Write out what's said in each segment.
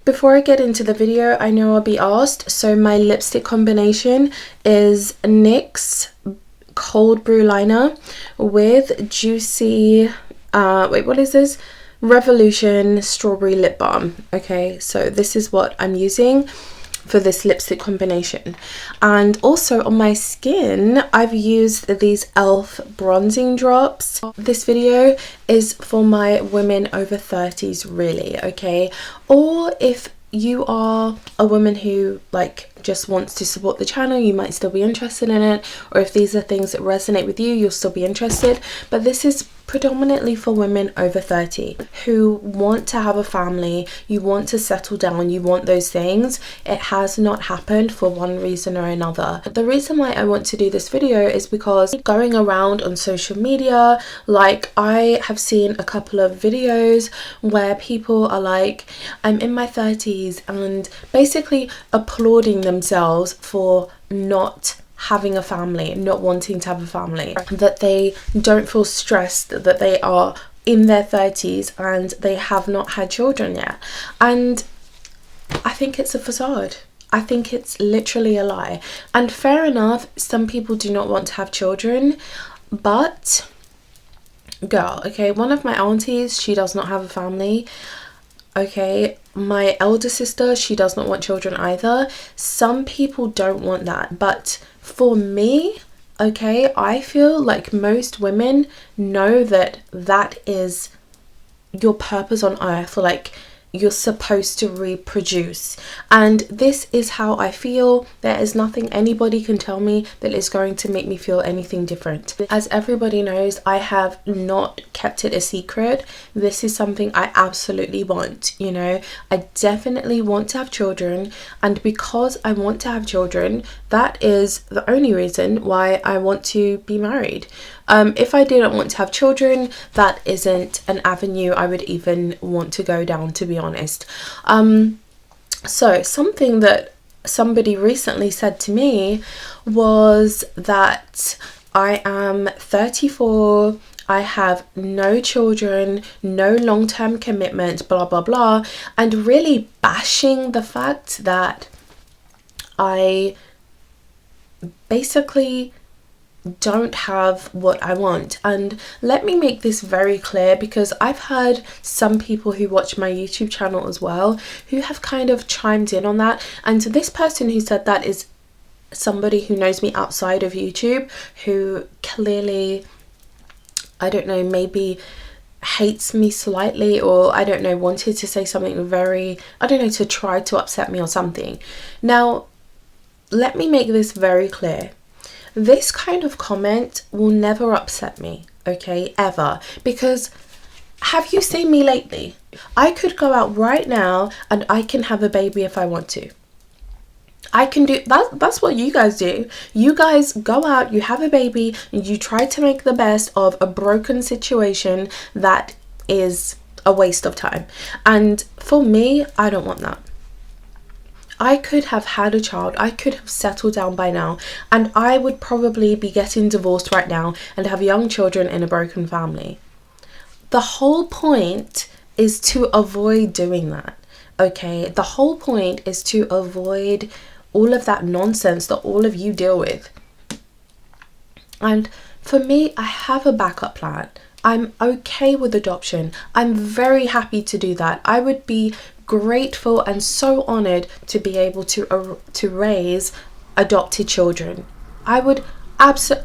Before I get into the video, I know I'll be asked, so my lipstick combination is NYX Cold Brew Liner with Juicy, what is this? Revolution Strawberry Lip Balm. Okay, so this is what I'm using for this lipstick combination. And also on my skin, I've used these e.l.f. bronzing drops. This video is for my women over 30s, really, okay? Or if you are a woman who just wants to support the channel, you might still be interested in it, or if these are things that resonate with you, you'll still be interested. But this is predominantly for women over 30 who want to have a family, you want to settle down, you want those things. It has not happened for one reason or another. The reason why I want to do this video is because going around on social media, I have seen a couple of videos where people are like, I'm in my 30s, and basically applauding themselves for not having a family, not wanting to have a family, that they don't feel stressed that they are in their 30s and they have not had children yet. And I think it's a facade. I think it's literally a lie. And fair enough, some people do not want to have children, but girl, okay, one of my aunties, she does not have a family. Okay, my elder sister, she does not want children either. Some people don't want that, but for me, okay, I feel like most women know that that is your purpose on earth. You're supposed to reproduce, and this is how I feel. There is nothing anybody can tell me that is going to make me feel anything different. As everybody knows, I have not kept it a secret. This is something I absolutely want, you know. I definitely want to have children, and because I want to have children, that is the only reason why I want to be married. If I didn't want to have children, that isn't an avenue I would even want to go down, to be honest. So something that somebody recently said to me was that I am 34, I have no children, no long-term commitment, blah blah blah, and really bashing the fact that I basically don't have what I want. And let me make this very clear, because I've heard some people who watch my YouTube channel as well who have kind of chimed in on that, and this person who said that is somebody who knows me outside of YouTube, who clearly, I don't know, maybe hates me slightly, or I don't know, wanted to say something very, I don't know, to try to upset me or something. Now let me make this very clear. This kind of comment will never upset me, okay, ever, because have you seen me lately? I could go out right now and I can have a baby if I want to. I can do that. That's what you guys do. You guys go out, you have a baby, and you try to make the best of a broken situation that is a waste of time. And for me, I don't want that. I could have had a child, I could have settled down by now, and I would probably be getting divorced right now and have young children in a broken family. The whole point is to avoid doing that, okay? The whole point is to avoid all of that nonsense that all of you deal with. And for me, I have a backup plan. I'm okay with adoption. I'm very happy to do that. I would be grateful and so honored to be able to raise adopted children. I would absolutely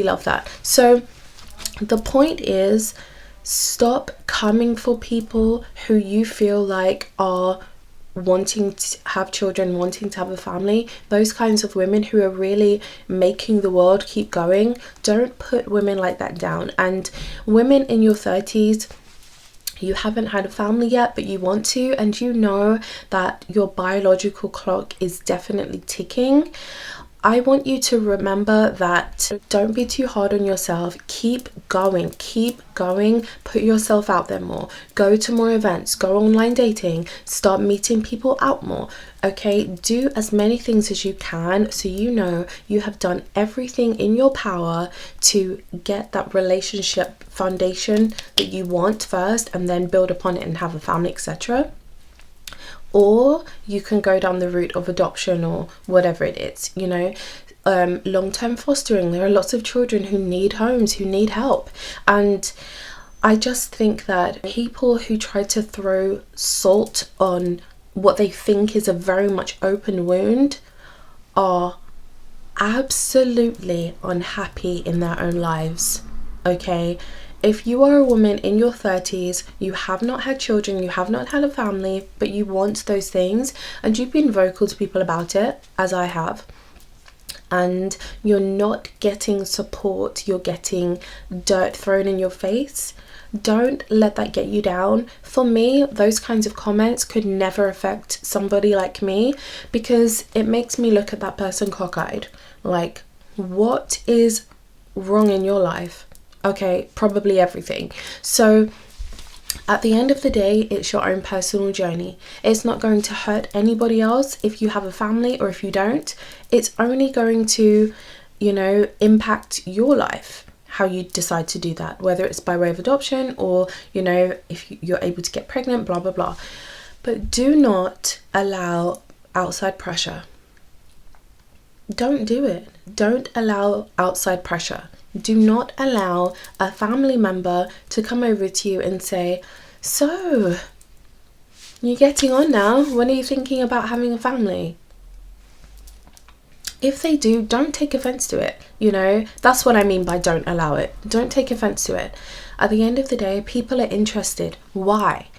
love that. So the point is, stop coming for people who you feel like are wanting to have children, wanting to have a family. Those kinds of women who are really making the world keep going. Don't put women like that down. And women in your 30s, you haven't had a family yet, but you want to, and you know that your biological clock is definitely ticking. I want you to remember that don't be too hard on yourself. Keep going, put yourself out there more, go to more events, go online dating, start meeting people out more. Okay, do as many things as you can so you know you have done everything in your power to get that relationship foundation that you want first, and then build upon it and have a family, etc. Or you can go down the route of adoption or whatever it is, you know. Long-term fostering, there are lots of children who need homes, who need help. And I just think that people who try to throw salt on what they think is a very much open wound are absolutely unhappy in their own lives. Okay, if you are a woman in your 30s, you have not had children, you have not had a family, but you want those things, and you've been vocal to people about it, as I have, and you're not getting support, you're getting dirt thrown in your face, don't let that get you down. For me, those kinds of comments could never affect somebody like me, because it makes me look at that person cockeyed. Like, what is wrong in your life? Okay, probably everything. So at the end of the day, it's your own personal journey. It's not going to hurt anybody else if you have a family or if you don't. It's only going to, you know, impact your life, how you decide to do that, whether it's by way of adoption or, you know, if you're able to get pregnant, blah, blah, blah. But do not allow outside pressure. Don't do it. Don't allow outside pressure. Do not allow a family member to come over to you and say, so, you're getting on now, when are you thinking about having a family? If they do, don't take offense to it. You know, that's what I mean by don't allow it. Don't take offense to it. At the end of the day, people are interested. Why?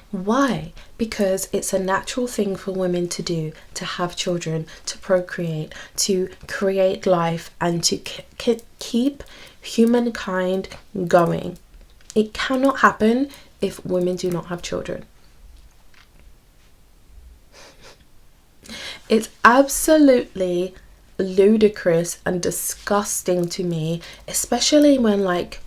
Because it's a natural thing for women to do, to have children, to procreate, to create life, and to keep humankind going. It cannot happen if women do not have children. It's absolutely ludicrous and disgusting to me, especially when like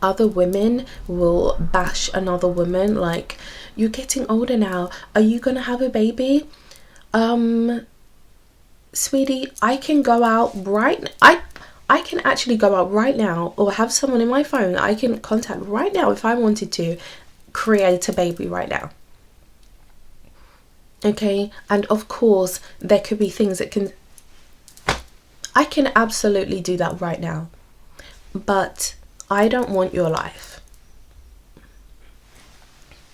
other women will bash another woman, like, you're getting older now, are you gonna have a baby? Sweetie, I can go out I can actually go out right now, or have someone in my phone that I can contact right now if I wanted to create a baby right now. Okay, and of course there could be things that I can absolutely do that right now, but I don't want your life.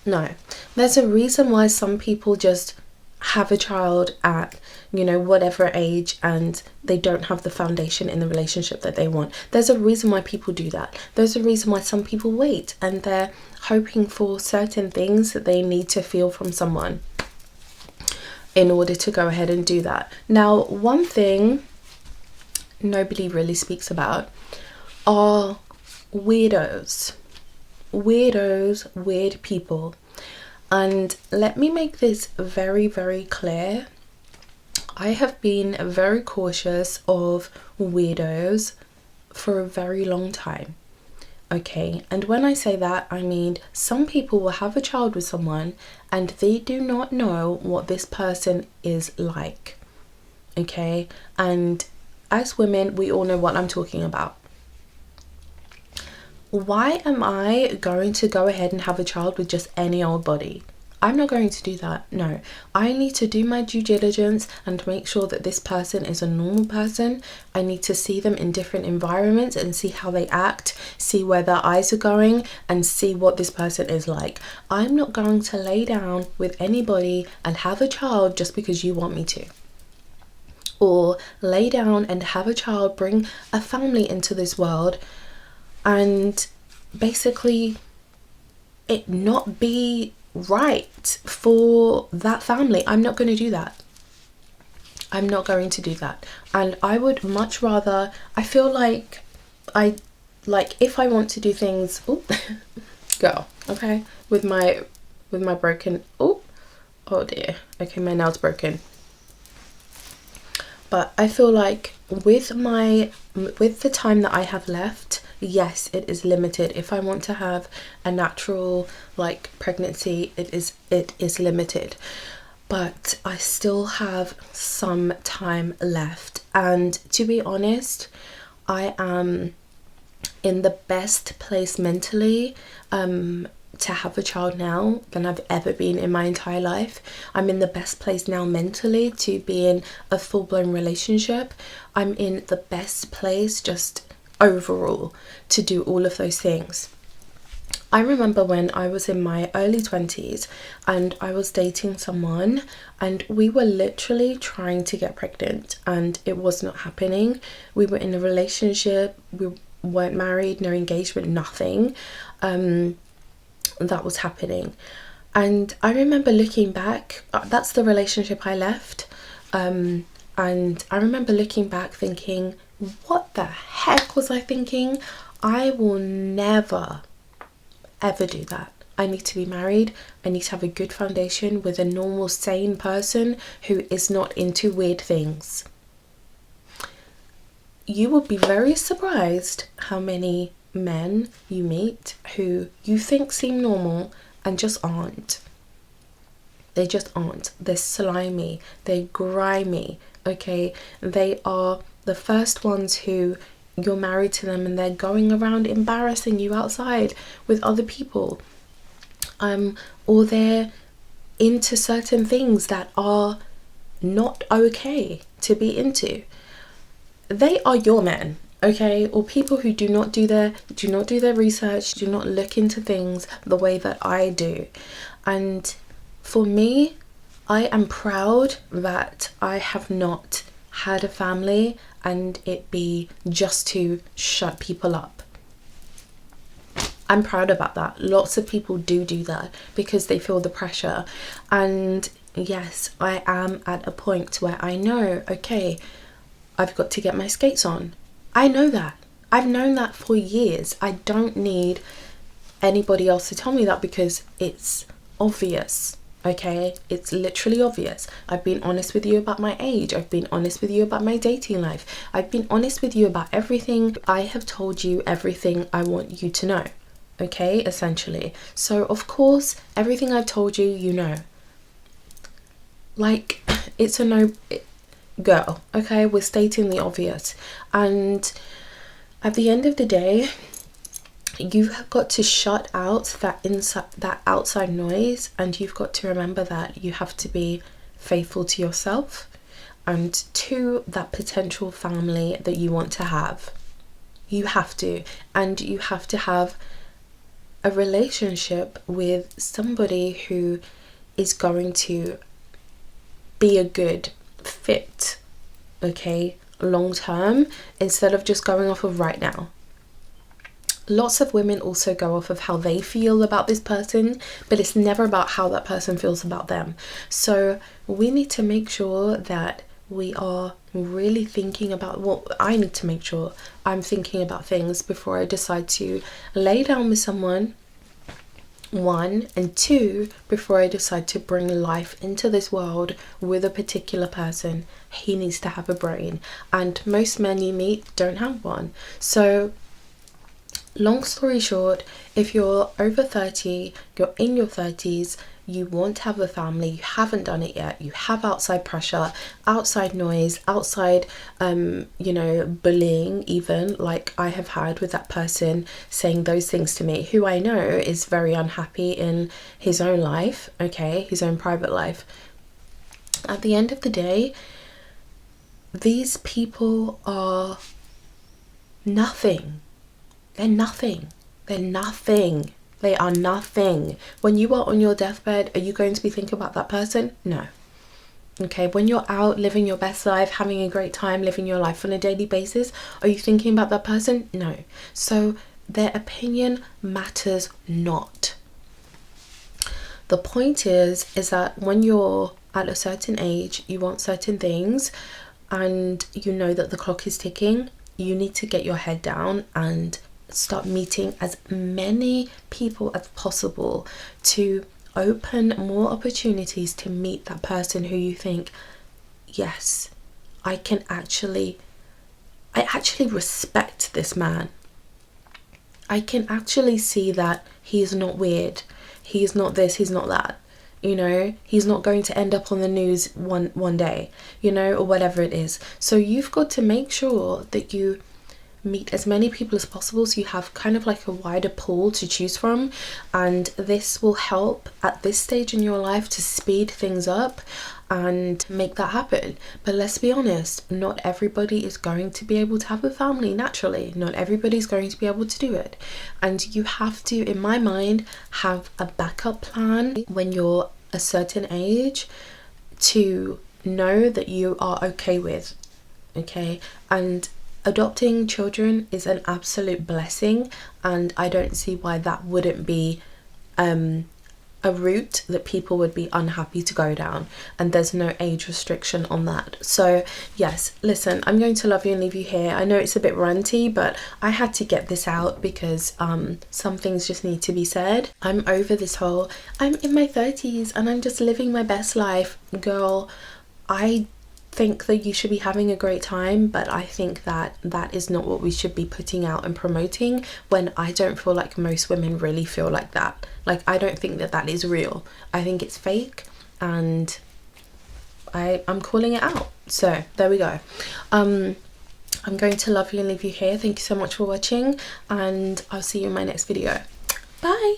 No, there's a reason why some people just have a child at, you know, whatever age, and they don't have the foundation in the relationship that they want. There's a reason why people do that. There's a reason why some people wait, and they're hoping for certain things that they need to feel from someone in order to go ahead and do that. Now, one thing nobody really speaks about are weirdos, weird people. And let me make this very, very clear. I have been very cautious of weirdos for a very long time. Okay, and when I say that, I mean some people will have a child with someone and they do not know what this person is like. Okay, and as women, we all know what I'm talking about. Why am I going to go ahead and have a child with just any old body? I'm not going to do that. No, I need to do my due diligence and make sure that this person is a normal person. I need to see them in different environments and see how they act, see where their eyes are going, and see what this person is like. I'm not going to lay down with anybody and have a child just because you want me to. Or lay down and have a child, bring a family into this world, and basically it not be right for that family. I'm not going to do that. I'm not going to do that. And I would much rather, I feel like if I want to do things, girl, okay, with my broken, oh dear, okay, my nail's broken. But I feel like with the time that I have left, yes, it is limited. If I want to have a natural like pregnancy, it is limited. But I still have some time left, and to be honest, I am in the best place mentally to have a child now than I've ever been in my entire life. I'm in the best place now mentally to be in a full-blown relationship. I'm in the best place just overall to do all of those things. I remember when I was in my early 20s and I was dating someone, and we were literally trying to get pregnant and it was not happening. We were in a relationship, we weren't married, no engagement, nothing that was happening. And I remember looking back, that's the relationship I left, and I remember looking back thinking, what the heck was I thinking? I will never ever do that. I need to be married. I need to have a good foundation with a normal, sane person who is not into weird things. You will be very surprised how many men you meet who you think seem normal and just aren't. They just aren't. They're slimy, they're grimy, okay? They are the first ones who you're married to them and they're going around embarrassing you outside with other people, or they're into certain things that are not okay to be into. They are your men, okay? Or people who do not do their research, do not look into things the way that I do. And for me, I am proud that I have not had a family and it be just to shut people up. I'm proud about that. Lots of people do that because they feel the pressure. And yes, I am at a point where I know, okay, I've got to get my skates on. I know that. I've known that for years. I don't need anybody else to tell me that because it's obvious. Okay, it's literally obvious. I've been honest with you about my age. I've been honest with you about my dating life. I've been honest with you about everything. I have told you everything I want you to know. Okay, essentially. So of course, everything I've told you, you know. Like, it's a no, girl. Okay, we're stating the obvious. And at the end of the day, you have got to shut out that outside noise, and you've got to remember that you have to be faithful to yourself and to that potential family that you want to have. You have to, and you have to have a relationship with somebody who is going to be a good fit, okay, long term, instead of just going off of right now. Lots of women also go off of how they feel about this person, but it's never about how that person feels about them. So we need to make sure that we are really thinking about, well, I need to make sure I'm thinking about things before I decide to lay down with someone, one, and two, before I decide to bring life into this world with a particular person. He needs to have a brain, and most men you meet don't have one. So long story short, if you're over 30, you're in your 30s, you want to have a family, you haven't done it yet, you have outside pressure, outside noise, outside, bullying, even like I have had with that person saying those things to me, who I know is very unhappy in his own life, okay, his own private life. At the end of the day, these people are nothing. They're nothing. They're nothing. They are nothing. When you are on your deathbed, are you going to be thinking about that person? No. Okay, when you're out living your best life, having a great time, living your life on a daily basis, are you thinking about that person? No. So their opinion matters not. The point is that when you're at a certain age, you want certain things, and you know that the clock is ticking, you need to get your head down and start meeting as many people as possible to open more opportunities to meet that person who you think, yes, I actually respect this man. I can actually see that he's not weird. He's not this, he's not that. You know, he's not going to end up on the news one day, you know, or whatever it is. So you've got to make sure that you meet as many people as possible, so you have kind of like a wider pool to choose from, and this will help at this stage in your life to speed things up and make that happen. But let's be honest, not everybody is going to be able to have a family naturally. Not everybody's going to be able to do it, and you have to, in my mind, have a backup plan when you're a certain age to know that you are okay with. Okay, and adopting children is an absolute blessing, and I don't see why that wouldn't be a route that people would be unhappy to go down, and there's no age restriction on that. So yes, listen, I'm going to love you and leave you here. I know it's a bit ranty, but I had to get this out because some things just need to be said. I'm over this whole I'm in my 30s and I'm just living my best life. Girl, I think that you should be having a great time, but I think that that is not what we should be putting out and promoting, when I don't feel like most women really feel like that. Like, I don't think that that is real. I think it's fake, and I'm calling it out. So there we go. I'm going to love you and leave you here. Thank you so much for watching, and I'll see you in my next video. Bye.